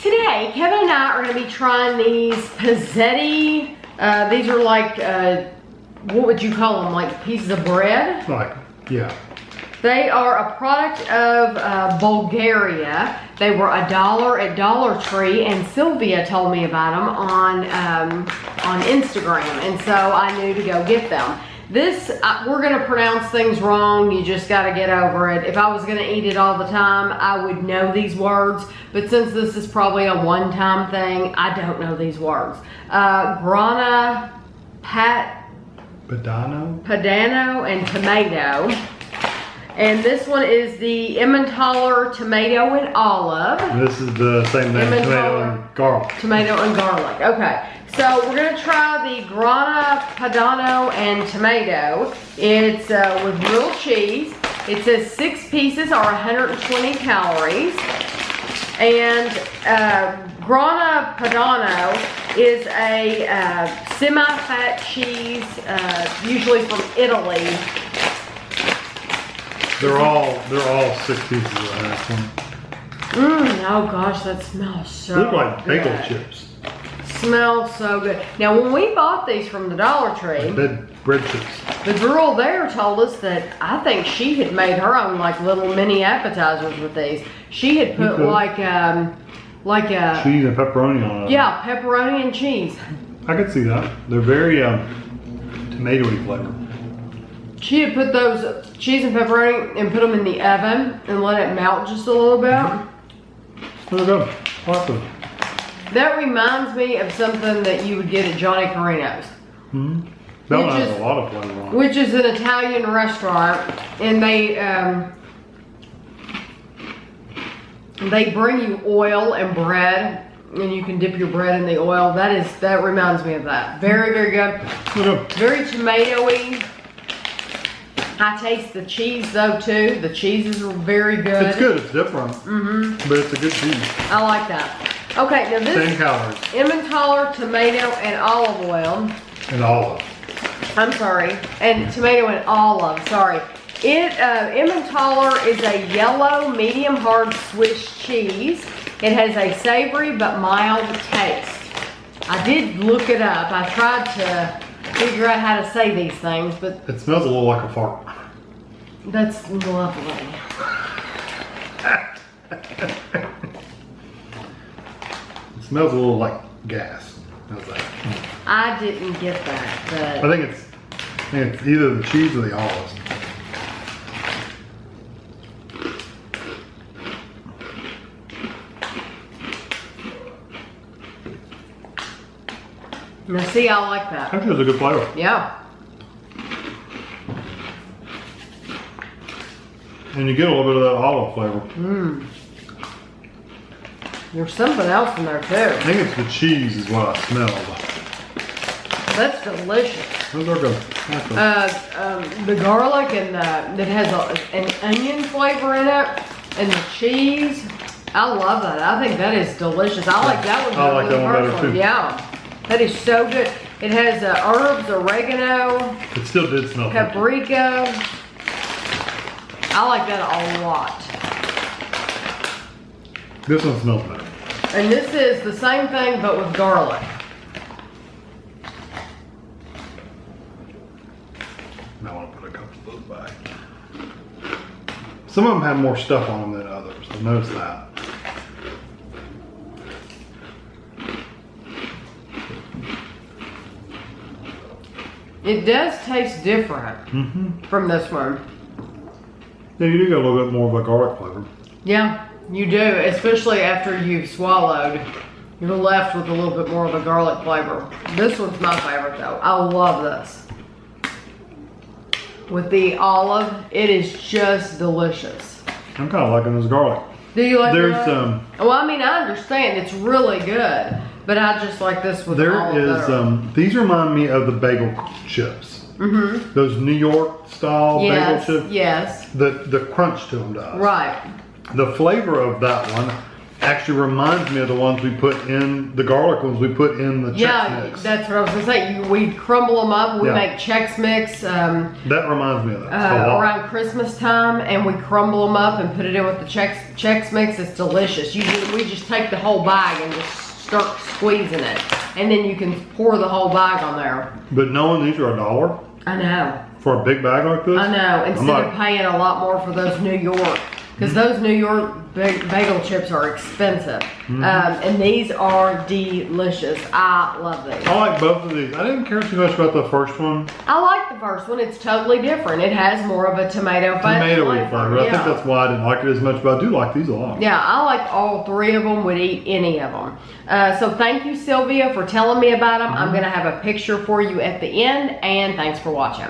Today, Kevin and I are going to be trying these Pizzeti. These are like, what would you call them? Like pieces of bread? Like, yeah. They are a product of Bulgaria. They were $1 at Dollar Tree, and Sylvia told me about them on Instagram, and so I knew to go get them. This, we're gonna pronounce things wrong. You just gotta get over it. If I was gonna eat it all the time, I would know these words. But since this is probably a one-time thing, I don't know these words. Grana Padano and Tomato. And this one is the Emmentaler tomato and olive. And this is the same thing, tomato and garlic. Tomato and garlic, okay. So we're gonna try the Grana Padano and tomato. It's with real cheese. It says 6 pieces are 120 calories. And Grana Padano is a semi-fat cheese, usually from Italy. They're all 6 pieces of 120. Oh gosh, that smells so They look like good. bagel chips. Smells so good. Now when we bought these from the Dollar Tree, Bread chips. the girl there told us that I think she had made her own like little mini appetizers with these. She had put like a cheese and pepperoni on it. Yeah, pepperoni and cheese. I could see that. They're very tomatoey flavored. She had put those cheese and pepperoni and put them in the oven and let it melt just a little bit. There we go. Awesome. That reminds me of something that you would get at Johnny Carino's. That one has a lot of flavor on it. Which is an Italian restaurant, and they bring you oil and bread, and you can dip your bread in the oil. That reminds me of that. Very, very good. Very tomatoey. I taste the cheese though too. The cheeses are very good. It's good. It's different. But it's a good cheese. I like that. Okay, now this Same calories. Emmentaler tomato and olive oil. And olive. I'm sorry, and tomato and olive. Sorry. Emmentaler is a yellow, medium hard Swiss cheese. It has a savory but mild taste. I did look it up. I tried to figure out how to say these things, but it smells a little like a fart. that's lovely. It smells a little like gas. How's that? I didn't get that, but I think it's either the cheese or the olives. now see, I like that. Actually, it's a good flavor. Yeah. And you get a little bit of that olive flavor. There's something else in there I too. think it's the cheese is what I smelled. That's delicious. Those are good. The garlic and that has an onion flavor in it, and the cheese. I love that. I think that is delicious. I like that one. I like that one better too. Yeah, that is so good. It has herbs, oregano, It still did smell good. paprika. I like that a lot. This one smells better. And this is the same thing but with garlic. Now I want to put a couple of those back. Some of them have more stuff on them than others. I've noticed that. It does taste different from this one. Yeah, you do get a little bit more of a garlic flavor. Yeah, you do, especially after you've swallowed. You're left with a little bit more of a garlic flavor. This one's my favorite though. I love this. With the olive, it is just delicious. I'm kind of liking this garlic. Do you like There's that? Well, I mean, I understand it's really good, but I just like this with olive better. These remind me of the bagel chips. Those New York style bagel chips. Yes. The crunch to them does. Right. The flavor of that one actually reminds me of the ones we put in, the garlic ones we put in the Chex Yeah, Mix. that's what I was gonna say. We crumble them up. We Yeah. make Chex Mix That reminds me of that. a lot. around Christmas time, and we crumble them up and put it in with the Chex Mix. It's delicious. We just take the whole bag and just start squeezing it, and then you can pour the whole bag on there. But knowing these are $1 I know. for a big bag like this. I know. Instead not- of paying a lot more for those New York, because those New York bagel chips are expensive, and these are delicious. I love these. I like both of these. I didn't care too much about the first one. I like the first one. It's totally different. It has more of a tomato Tomatoey flavor. I Yeah. think that's why I didn't like it as much, but I do like these a lot. Yeah, I like all three of them, would eat any of them. So thank you, Sylvia, for telling me about them. I'm going to have a picture for you at the end, and thanks for watching.